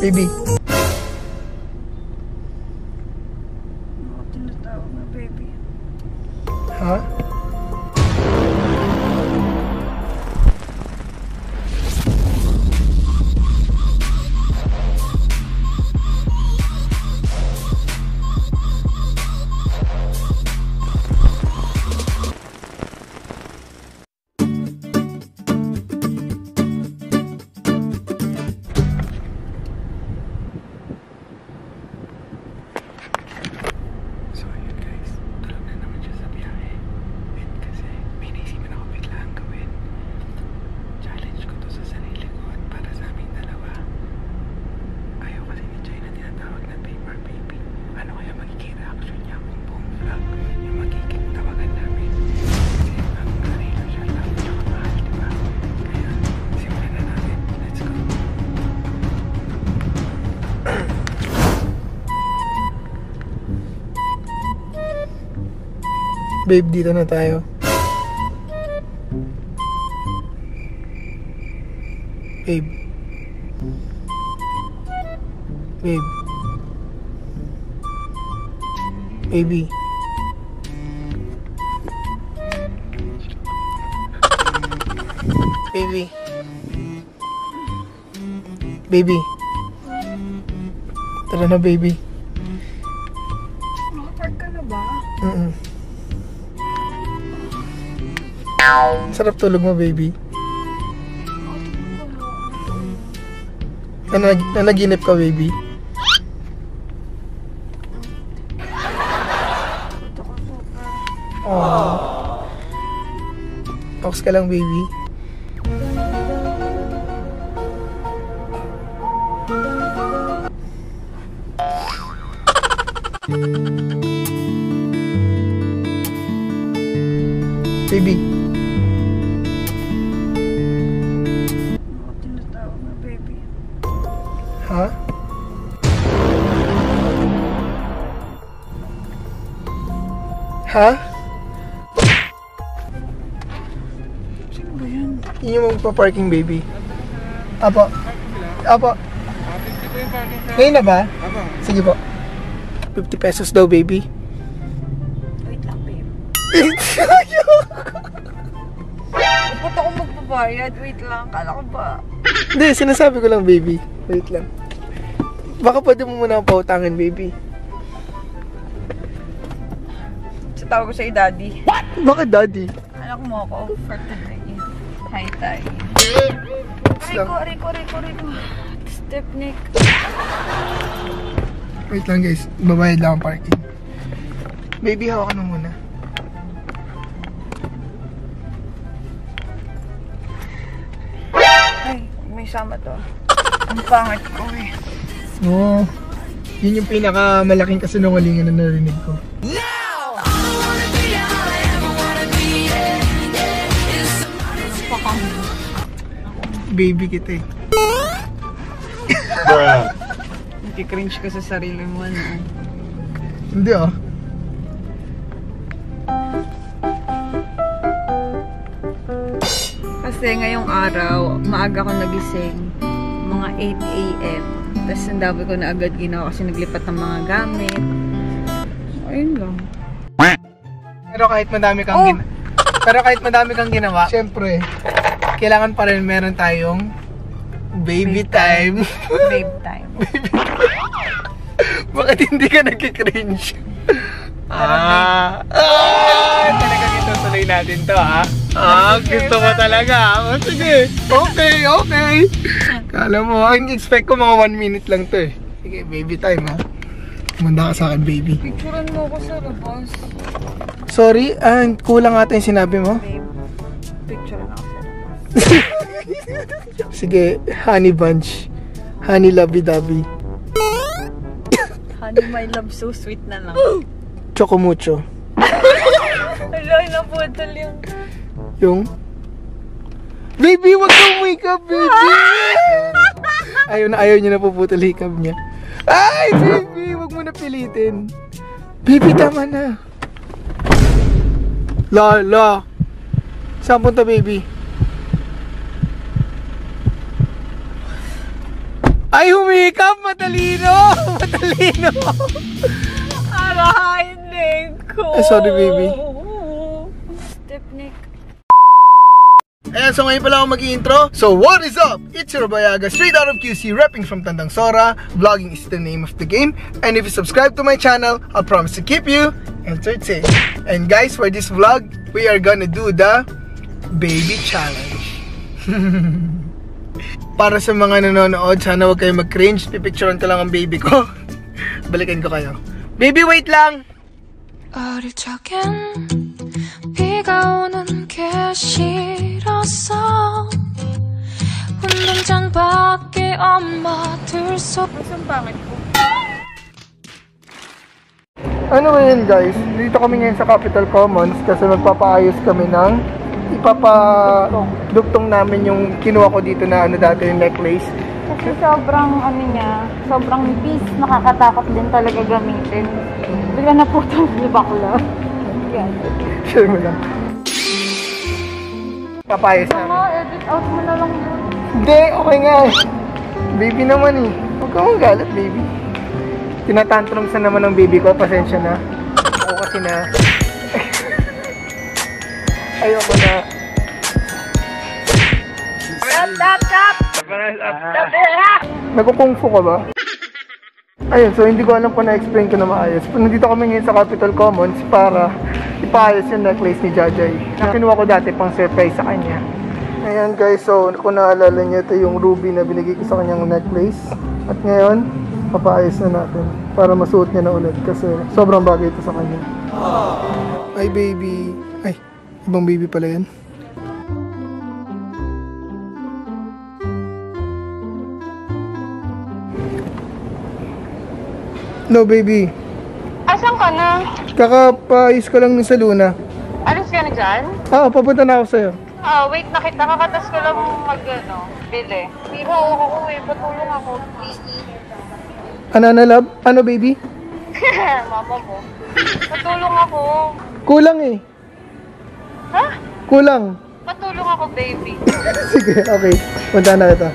Baby. Ako tinatawag na baby. Ha? Babe, dito na tayo. Babe. Babe. Baby. Baby. Baby. Tara na, baby. Nakapark ka na ba? Sarap tulog mo, baby. Nanaginip ka, baby? Aww. Talks ka lang, baby. Baby. Ako tinatawag na baby. Ha? Ha? Sino ba yan? Yun yung magpa-parking, baby. Apo. Apo. Ngayon na ba? Sige po. 50 pesos daw, baby. Wait lang, babe. Ba't ako magbabayad? Wait lang, kala ko ba? Hindi, sinasabi ko lang, baby. Wait lang. Baka pwede mo muna pautangin, baby. Sa tawag ko sa'yo, daddy. What? Bakit, daddy? Anak mo ako for today. Hi, tayo. Rico. Step, Nick. Wait lang, guys. Babayad lang ang parking. Baby, hawakan mo muna. Ay, may sama to. Ang pangit ko eh. Oo. Yun yung pinakamalaking kasinungalingan na narinig ko. Baby kita eh. Nagki-cringe ka sa sarili mo, ano? Hindi ah. Kasi ngayong araw, maaga ko nagising. Mga 8 AM. Tapos ang dami ko na agad ginawa kasi naglipat ng mga gamit. Ayun lang. Pero kahit madami kang ginawa, syempre, kailangan pa rin meron tayong baby time. Babe time. Bakit hindi ka nagki-cringe? Talagang itutuloy natin to, ha? Gusto mo talaga. Sige. Okay. Kala mo, expect ko mga 1 minute lang to eh. Sige, baby time, ha? Kumanda ka sa akin, baby. Picturean mo ako sa labas. Sorry, kulang ata yung sinabi mo. Babe, picturean ako sa labas. Sige, honey bunch. Honey lovey-dovey. Honey, my love, so sweet na lang. Choco mucho. Ay, naputol Yung? Baby, wag kang makeup, baby! Ayaw niya na puputol hikab niya. Ay, baby, wag mo na pilitin. Baby, tama na. La. Saan punta, baby? Ay, humikap! Matalino! Matalino! Arahainin ko. Ay, sorry, baby. Stepnik. Ayan, so ngayon pala ako mag-i-intro. So, what is up? It's your Bayaga, straight out of QC, repping from Tandang Sora. Vlogging is the name of the game. And if you subscribe to my channel, I'll promise to keep you entertained. And guys, for this vlog, we are gonna do the baby challenge. Para sa mga nanonood, sana huwag kayo mag-cringe. Pipicturean ko lang ang baby ko. Balikan ko kayo. Baby, wait lang! 어릴 적엔 비가 오는 게 싫었어 운동장 밖에 엄마들 속 Ang pangit ko. Ano yun guys, dito kami ngayon sa Capital Commons kasi magpapaayos kami ng ipapadugtong namin yung kinuha ko dito na ano dati yung necklace. Kasi sobrang ano niya, sobrang peace, nakakatakot din talaga gamitin. Bigla na po itong bakla. Yan. Share mo lang. Papayos namin. Edit out mo na lang yun. Hindi, okay nga eh. Baby naman eh. Huwag ka mong galit baby. Tinatantrums na naman ng baby ko, pasensya na. Ako kasi na ayoko na. Stop! Nagkukungfu ka ba? Ayun, so hindi ko alam kung na-explain ko na maayos. Nandito kami ngayon sa Capital Commons para ipaayos yung necklace ni Jajay. Kinuha ko dati pang surprise sa kanya. Ayan guys, so kung naalala niyo, ito yung ruby na binigay ko sa kanyang necklace. At ngayon, papaayos na natin para masuot niya na ulit kasi sobrang bagay ito sa kanya. Ay baby. Ay, ibang baby pala yan. No baby. Asan ka na? Kakapaayos ko lang sa Luna. Alis ka na dyan? Papunta na ako sa'yo. Wait, nakakatas ko lang bili. Hindi mo ako patulong ako. Ano love? Ano baby? Mama mo. Patulong ako. Kulang eh. Ha? Kulang. Patulong ako, baby. Sige, okay. Punta na kita.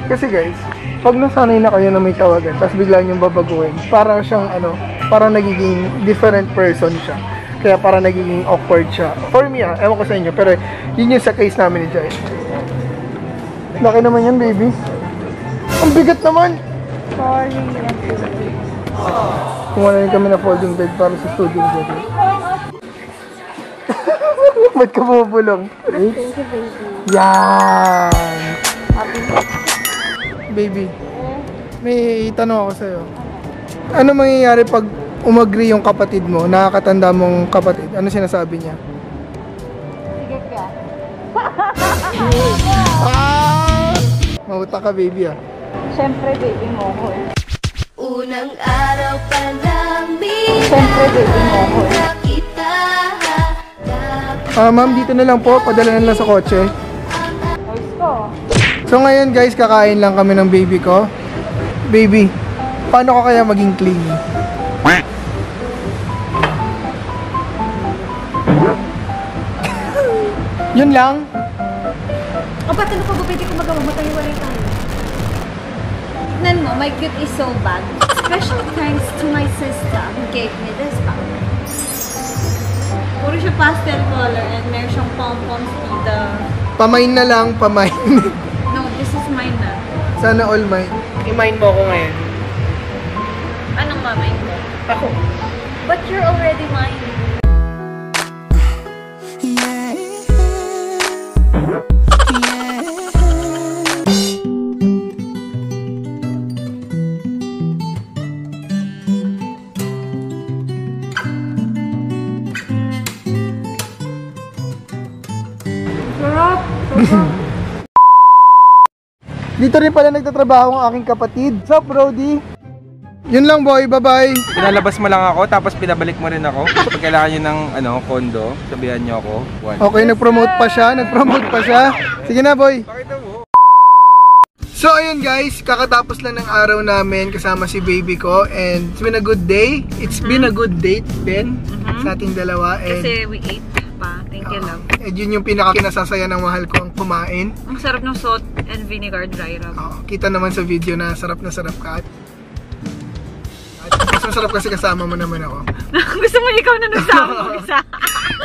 Kasi guys, pag nasanay na kayo na may tawagan, tapos bigla niyong babaguhin, parang siyang parang nagiging different person siya. Kaya parang nagiging awkward siya. For me ewan ko sa inyo, pero yun yung sa case namin ni Jai. Laki naman yan, baby. Ang bigat naman! Sorry. Kumuha na rin kami na folding bed para sa studio ni Jai. Ba't ka bumabulong? Thank you, baby. Yan! Baby, may tanong ako sa'yo. Ano mangyayari pag umagri yung kapatid mo, nakakatanda mong kapatid? Ano sinasabi niya? Sige ka. Mabuta ka baby Siyempre, baby mo ko eh. unang araw pa namin Siyempre, baby mo ko eh. kita Ma'am, dito na lang po. Padala na lang sa kotse. Ayos ko. So ngayon guys, kakain lang kami ng baby ko. Baby, paano ka kaya maging clingy? Yun lang. O, ba't ano pa ba pwede ko magawa? Matahiwalay tayo. Tignan mo, my gift is so bad. Special thanks to my sister who gave me this bag. Puro siya pastel color and meron siyang pom-poms dito. Pamain na lang, pamain. No, this is mine na. Sana all mine. I-mine mo ako ngayon. Anong mamain ko? Ako. But you're already mine. Sarap! Dito rin pala nagtatrabaho ang aking kapatid. What's up, Brody? Yun lang, boy. Bye-bye. Pinalabas mo lang ako, tapos pinabalik mo rin ako. Pag kailangan nyo ng condo, sabihan nyo ako. Okay, nag-promote pa siya. Nag-promote pa siya. Sige na, boy. So, ayun guys. Kakatapos lang ng araw namin kasama si baby ko. And it's been a good day. It's been a good date, Ben. Sa ating dalawa. And Kasi we ate. pa. Thank you, love. Eh, yun yung pinaka-kinasasaya ng mahal ko ang kumain. Ang sarap ng salt and vinegar dry rub. Kita naman sa video na sarap na sarap ka. At mas masarap kasi kasama mo naman ako. Gusto mo ikaw na nagsama mo isa.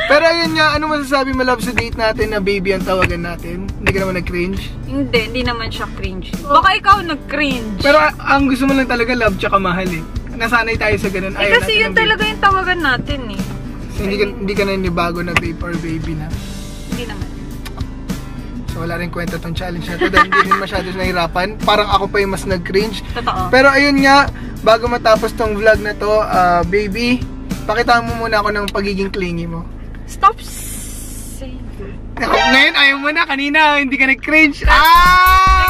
Pero ayun nga, ano masasabi mo, love, sa date natin na baby ang tawagan natin? Hindi ka naman nag-cringe? Hindi naman siya cringe. Baka ikaw nag-cringe. Pero ang gusto mo lang talaga love tsaka mahal eh. Nasanay tayo sa ganun. Ayaw kasi natin yun ng talaga yung tawagan natin eh. So, hindi ka na nibago na babe or baby na. Hindi naman. So wala rin kwenta tong challenge na to dahil hindi rin masyado nahirapan. Parang ako pa yung mas nag-cringe. Totoo. Pero ayun nga, bago matapos tong vlog na to, baby, pakita mo muna ako ng pagiging clingy mo. Stop saying that. Ngayon, ayaw mo na. Kanina, hindi ka nag-cringe. Teka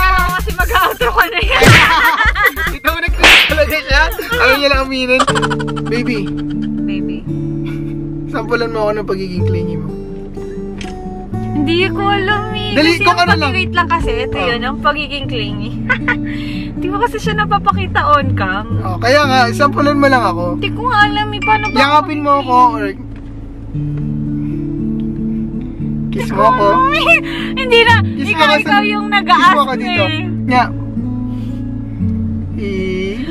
lang kasi mag-outro ka na yan. Ito mo nag-cringe talaga siya. Ayaw niya lang aminin. Baby, Baby. sampulan mo ako ng pagiging clingy mo. Hindi ko alam eh. Dali, kasi kung yung ano lang. pag-rate lang kasi, ito yun, yung pagiging clingy. Hindi mo kasi siya napapakita on cam. Kaya nga, sampulan mo lang ako. Hindi ko nga alam eh, paano ba Yakapin mo ako or kiss mo ako. Hindi na, Kiss mo ikaw ako ikaw sa- yung Kiss nag-a-ask mo ako dito. eh. Nga.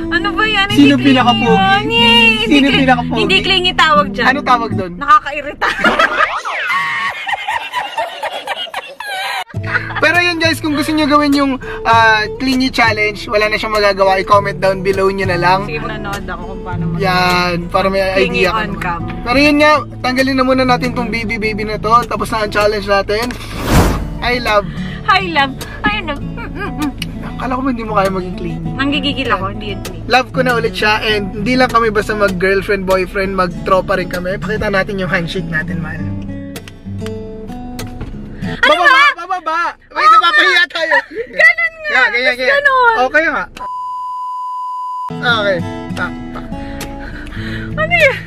Ano ba yan? Sino Hindi clingy pinaka-pogi? yun. Sino pinaka-pogi? Hindi clingy tawag dyan. Ano tawag doon? Nakakairita. Pero yun guys, kung gusto nyo gawin yung clingy challenge, wala na siyang magagawa. I-comment down below nyo na lang. Sige, manonood ako kung paano Yan, para may clingy idea ka on naman. cam. Pero yun nga, tanggalin na muna natin tong baby na to. Tapos na ang challenge natin. I love. Hi, love. Hi, love. Akala ko ba hindi mo kaya maging clingy? Nanggigigil ako, hindi yun clingy. Love ko na ulit siya and hindi lang kami basta mag-girlfriend, boyfriend, mag-tropa rin kami. Pakita natin yung handshake natin, mahal. Bababa! Bababa! Wait, napapahiya tayo. Ganun nga! Yeah, ganyan. Ganun! Okay nga. Okay. Ano yun?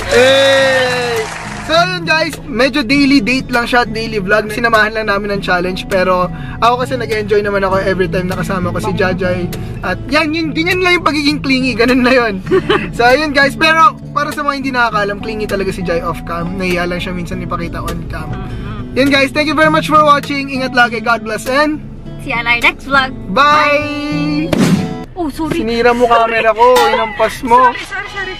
Hey! So yun guys, medyo daily date lang siya, daily vlog. Sinamahan lang namin ng challenge pero ako kasi nag-enjoy naman ako every time nakasama ko si Jajay. At yan, ganyan lang yung pagiging clingy, ganun na yun. So yun guys, pero para sa mga hindi nakakaalam, clingy talaga si Jai off cam. Nahiya lang siya minsan ipakita on cam. Yun guys, thank you very much for watching. Ingat lagi, God bless and See you on our next vlog. bye! Oh, sorry. Sinira mo camera ko, inampas mo. Sorry.